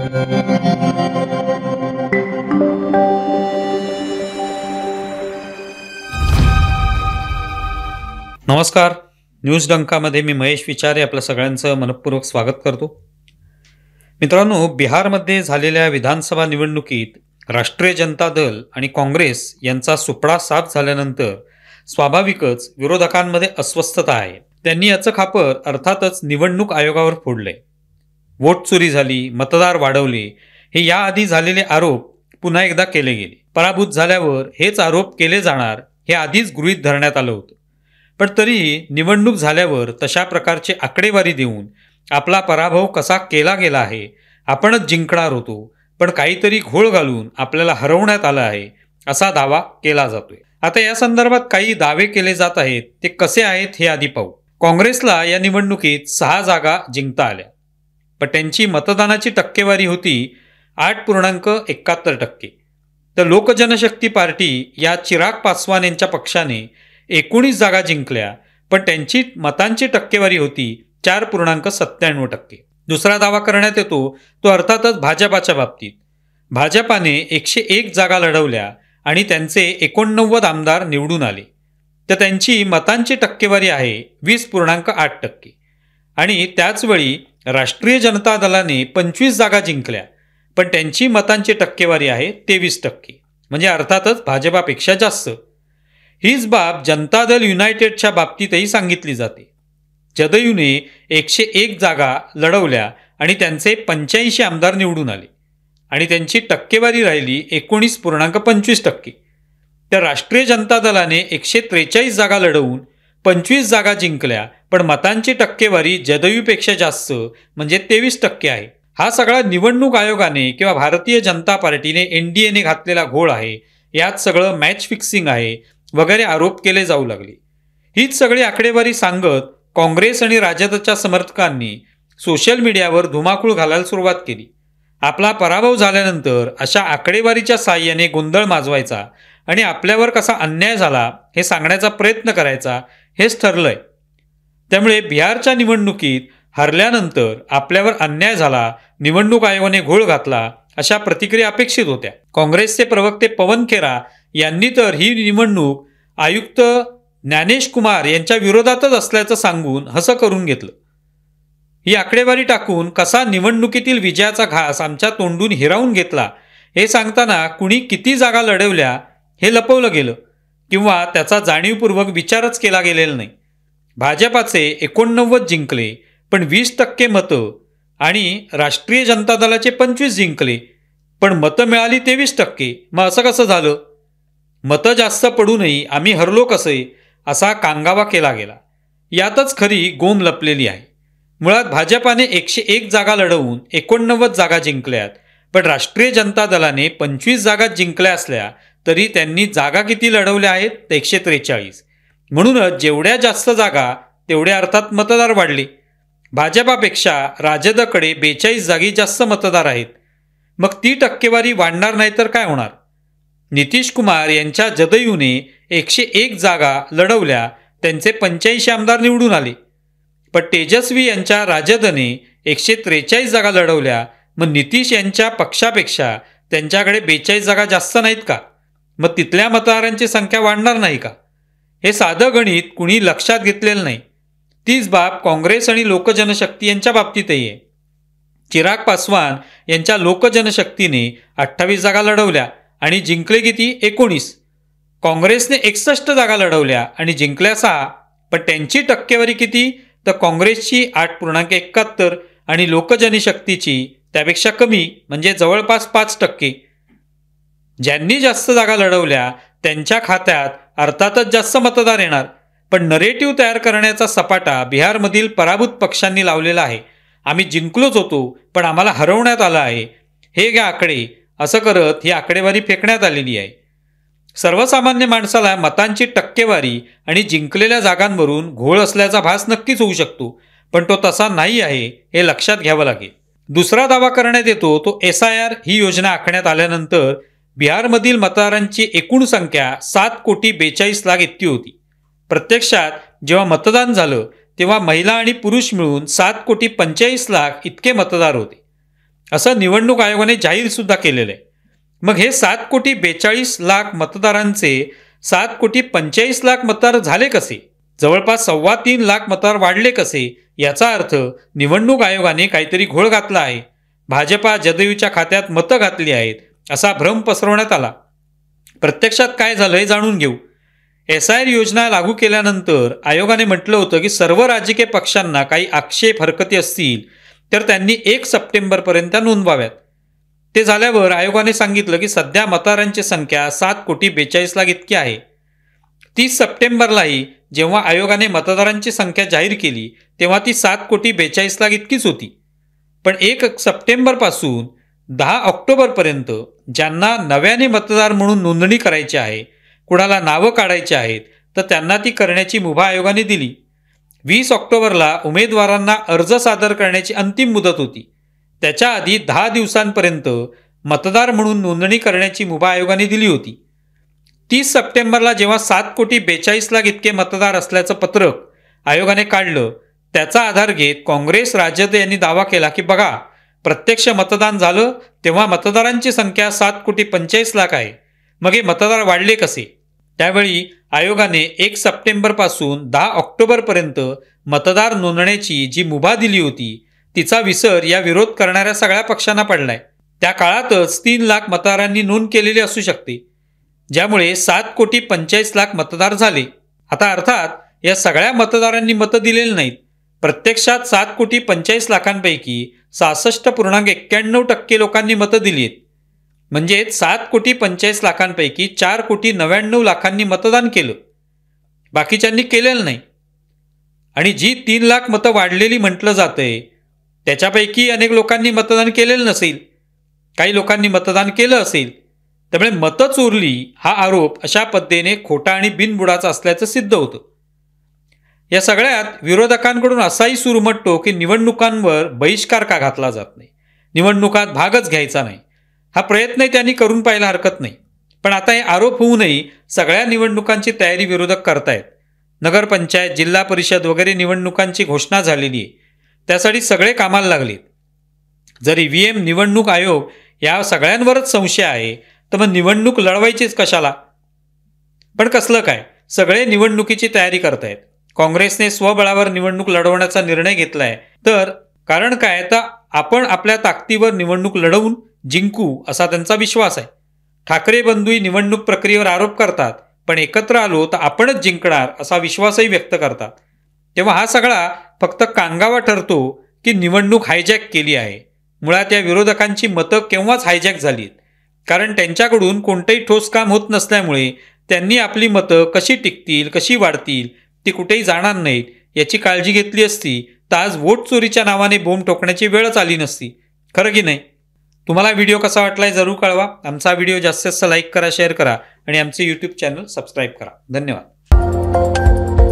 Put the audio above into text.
नमस्कार. न्यूज डंकामध्ये मी महेश विचारे आपल्या सगळ्यांचं मनपूर्वक स्वागत करतो. मित्रांनो, बिहारमध्ये झालेल्या विधानसभा निवडणुकीत राष्ट्रीय जनता दल आणि काँग्रेस यांचा सुपडा साफ झाल्यानंतर स्वाभाविकच विरोधकांमध्ये अस्वस्थता आहे. त्यांनी याचं खापर अर्थातच निवडणूक आयोगावर फोडलंय. वोट चोरी झाली, मतदार वाढवले, हे याआधी झालेले आरोप पुन्हा एकदा केले गेले. पराभूत झाल्यावर हेच आरोप केले जाणार हे आधीच गृहीत धरण्यात आलं होतं. पण तरीही निवडणूक झाल्यावर तशा प्रकारचे आकडेवारी देऊन आपला पराभव कसा केला गेला आहे, आपणच जिंकणार होतो पण काहीतरी घोळ घालून आपल्याला हरवण्यात आलं आहे, असा दावा केला जातोय. आता या संदर्भात काही दावे केले जात आहेत. ते कसे आहेत हे आधी पाहू. काँग्रेसला या निवडणुकीत 6 जागा जिंकता आल्या, पण त्यांची मतदानाची टक्केवारी होती 8.71%. तर लोकजनशक्ती पार्टी या चिराग पासवान यांच्या पक्षाने 19 जागा जिंकल्या, पण त्यांची मतांची टक्केवारी होती 4.97%. दुसरा दावा करण्यात येतो तो अर्थातच भाजपाच्या बाबतीत. भाजपाने 101 जागा लढवल्या आणि त्यांचे 89 आमदार निवडून आले. तर त्यांची मतांची टक्केवारी आहे 20.8%. आणि त्याचवेळी राष्ट्रीय जनता दलाने 25 जागा जिंकल्या, पण त्यांची मतांची टक्केवारी आहे 23%, म्हणजे अर्थातच भाजपापेक्षा जास्त. हीच बाब जनता दल युनायटेडच्या बाबतीतही सांगितली जाते. जदयूने 101 जागा लढवल्या आणि त्यांचे 85 आमदार निवडून आले आणि त्यांची टक्केवारी राहिली 19.25%. तर राष्ट्रीय जनता दलाने 143 जागा लढवून 25 जागा जिंकल्या, पण मतांची टक्केवारी जदयूपेक्षा जास्त, म्हणजे 23% आहे. हा सगळा निवडणूक आयोगाने किंवा भारतीय जनता पार्टीने NDAने घातलेला घोळ आहे. यात सगळं मॅच फिक्सिंग आहे वगैरे आरोप केले जाऊ लागले. हीच सगळी आकडेवारी सांगत काँग्रेस आणि राजदच्या समर्थकांनी सोशल मीडियावर धुमाकूळ घालायला सुरुवात केली. आपला पराभव झाल्यानंतर अशा आकडेवारीच्या साहाय्याने गोंधळ माजवायचा आणि आपल्यावर कसा अन्याय झाला हे सांगण्याचा प्रयत्न करायचा, हेच ठरलंय. त्यामुळे बिहारच्या निवडणुकीत हरल्यानंतर आपल्यावर अन्याय झाला, निवडणूक आयोगाने घोळ घातला, अशा प्रतिक्रिया अपेक्षित होत्या. काँग्रेसचे प्रवक्ते पवन खेरा यांनी तर ही निवडणूक आयुक्त ज्ञानेश कुमार यांच्या विरोधातच असल्याचं सांगून हसं करून घेतलं. ही आकडेवारी टाकून कसा निवडणुकीतील विजयाचा घास आमच्या तोंडून हिरावून घेतला हे सांगताना कुणी किती जागा लढवल्या हे लपवलं गेलं किंवा त्याचा जाणीवपूर्वक विचारच केला गेलेला नाही. भाजपाचे 89 जिंकले, पण 20% मतं आणि राष्ट्रीय जनता दलाचे 25 जिंकले, पण मतं मिळाली 23%. मग असं कसं झालं? मतं जास्त पडूनही आम्ही हरलो कसे, असा कांगावा केला गेला. यातच खरी गोम लपलेली आहे. मुळात भाजपाने 101 जागा लढवून 89 जागा जिंकल्यात, पण राष्ट्रीय जनता दलाने 25 जागा जिंकल्या असल्या तरी त्यांनी जागा किती लढवल्या आहेत? 143. म्हणूनच जेवढ्या जास्त जागा तेवढे अर्थात मतदार वाढले. भाजपापेक्षा राजदकडे 42 जागी जास्त मतदार आहेत. मग ती टक्केवारी वाढणार नाही तर काय होणार? नितीश कुमार यांच्या जदयूने 101 जागा लढवल्या, त्यांचे 85 आमदार निवडून आले. पण तेजस्वी यांच्या राजदने 143 जागा लढवल्या, मग नितीश यांच्या पक्षापेक्षा त्यांच्याकडे 42 जागा जास्त नाहीत का? मग तिथल्या मतदारांची संख्या वाढणार नाही का? हे साधं गणित कुणी लक्षात घेतलेलं नाही. तीच बाब काँग्रेस आणि लोकजनशक्ती यांच्या बाबतीतही आहे. चिराग पासवान यांच्या लोकजनशक्तीने 28 जागा लढवल्या आणि जिंकले किती? 19. काँग्रेसने 61 जागा लढवल्या आणि जिंकल्या 6, पण त्यांची टक्केवारी किती? तर काँग्रेसची 8.71 आणि लोकजनशक्तीची त्यापेक्षा कमी, म्हणजे जवळपास 5%. ज्यांनी जास्त जागा लढवल्या त्यांच्या खात्यात अर्थातच जास्त मतदार येणार, पण नरेटिव्ह तयार करण्याचा सपाटा बिहारमधील पराभूत पक्षांनी लावलेला आहे. आम्ही जिंकलोच होतो, पण आम्हाला हरवण्यात आलं आहे, हे घ्या आकडे, असं करत ही आकडेवारी फेकण्यात आलेली आहे. सर्वसामान्य माणसाला मतांची टक्केवारी आणि जिंकलेल्या जागांवरून घोळ असल्याचा भास नक्कीच होऊ शकतो, पण तो तसा नाही आहे हे लक्षात घ्यावं लागेल. दुसरा दावा करण्यात येतो तो SIR ही योजना आखण्यात आल्यानंतर बिहारमधील मतदारांची एकूण संख्या 7,42,00,000 इतकी होती. प्रत्यक्षात जेव्हा मतदान झालं तेव्हा महिला आणि पुरुष मिळून 7,45,00,000 इतके मतदार होते. असं निवडणूक आयोगाने जाहीर सुद्धा केलेलं आहे. मग हे 7,42,00,000 मतदारांचे 7,45,00,000 मतदार झाले कसे? जवळपास 3.25 लाख मतदार वाढले कसे? याचा अर्थ निवडणूक आयोगाने काहीतरी घोळ घातला आहे. भाजपा जदयूच्या खात्यात मतं घातली आहेत असा भ्रम पसरवण्यात आला. प्रत्यक्षात काय झालं हे जाणून घेऊ. SIR योजना लागू केल्यानंतर आयोगाने म्हटलं होतं की सर्व राजकीय पक्षांना काही आक्षेप हरकती असतील तर त्यांनी 1 सप्टेंबरपर्यंत नोंदवाव्यात. ते झाल्यावर आयोगाने सांगितलं की सध्या मतदारांची संख्या 7,42,00,000 इतकी आहे. 30 सप्टेंबरलाही जेव्हा आयोगाने मतदारांची संख्या जाहीर केली तेव्हा ती 7,42,00,000 इतकीच होती. पण 1 सप्टेंबरपासून 10 ऑक्टोबरपर्यंत ज्यांना नव्याने मतदार म्हणून नोंदणी करायची आहे, कुणाला नावं काढायची आहेत, तर त्यांना ती करण्याची मुभा आयोगाने दिली. 20 ऑक्टोबरला उमेदवारांना अर्ज सादर करण्याची अंतिम मुदत होती. त्याच्या आधी 10 दिवसांपर्यंत मतदार म्हणून नोंदणी करण्याची मुभा आयोगाने दिली होती. 30 सप्टेंबरला जेव्हा 7,42,00,000 इतके मतदार असल्याचं पत्रक आयोगाने काढलं, त्याचा आधार घेत काँग्रेस राजद यांनी दावा केला की बघा, प्रत्यक्ष मतदान झालं तेव्हा मतदारांची संख्या 7,45,00,000 आहे. मग हे मतदार वाढले कसे? त्यावेळी आयोगाने 1 सप्टेंबरपासून 10 ऑक्टोबरपर्यंत मतदार नोंदण्याची जी मुभा दिली होती तिचा विसर या विरोध करणाऱ्या सगळ्या पक्षांना पडलाय. त्या काळातच 3 लाख मतदारांनी नोंद केलेली असू शकते, ज्यामुळे 7,45,00,000 मतदार झाले. आता अर्थात या सगळ्या मतदारांनी मतं दिलेली नाहीत. प्रत्यक्षात 7,45,00,000पैकी 66.91% लोकांनी मतं दिली आहेत. म्हणजे 7,45,00,000पैकी 4,99,00,000 मतदान केलं, बाकीच्यांनी केलेलं नाही. आणि जी 3 लाख मतं वाढलेली म्हटलं जातंय त्याच्यापैकी अनेक लोकांनी मतदान केलेलं नसेल, काही लोकांनी मतदान केलं असेल. त्यामुळे मतं चोरली हा आरोप अशा पद्धतीने खोटा आणि बिनबुडाचा असल्याचं सिद्ध होतं. या सगळ्यात विरोधकांकडून असाही सूर उमटतो की निवडणुकांवर बहिष्कार का घातला जात नाही, निवडणुकात भागच घ्यायचा नाही. हा प्रयत्नही त्यांनी करून पाहायला हरकत नाही. पण आता हे आरोप होऊनही सगळ्या निवडणुकांची तयारी विरोधक करतायत. नगरपंचायत, जिल्हा परिषद वगैरे निवडणुकांची घोषणा झालेली आहे. त्यासाठी सगळे कामाला लागलेत. जर EVM, निवडणूक आयोग या सगळ्यांवरच संशय आहे तर मग निवडणूक लढवायचीच कशाला? पण कसलं काय, सगळे निवडणुकीची तयारी करतायत. काँग्रेसने स्वबळावर निवडणूक लढवण्याचा निर्णय घेतलाय. तर कारण काय, तर आपण आपल्या ताकदीवर निवडणूक लढवून जिंकू असा त्यांचा विश्वास आहे. ठाकरे बंधूही निवडणूक प्रक्रियेवर आरोप करतात, पण एकत्र आलो तर आपणच जिंकणार असा विश्वासही व्यक्त करतात. तेव्हा हा सगळा फक्त कांगावा ठरतो की निवडणूक हायजॅक केली आहे. मुळात या विरोधकांची मतं केव्हाच हायजॅक झाली आहेत. कारण त्यांच्याकडून कोणतंही ठोस काम होत नसल्यामुळे त्यांनी आपली मतं कशी टिकतील, कशी वाढतील, ती कुठेही जाणार नाहीत याची काळजी घेतली असती तर आज वोट चोरीच्या नावाने बोंब ठोकण्याची वेळच आली नसती. खरं की नाही? तुम्हाला व्हिडिओ कसा वाटलाय जरूर कळवा. आमचा व्हिडिओ जास्तीत जास्त लाईक करा, शेअर करा आणि आमचे YouTube चॅनल सबस्क्राईब करा. धन्यवाद.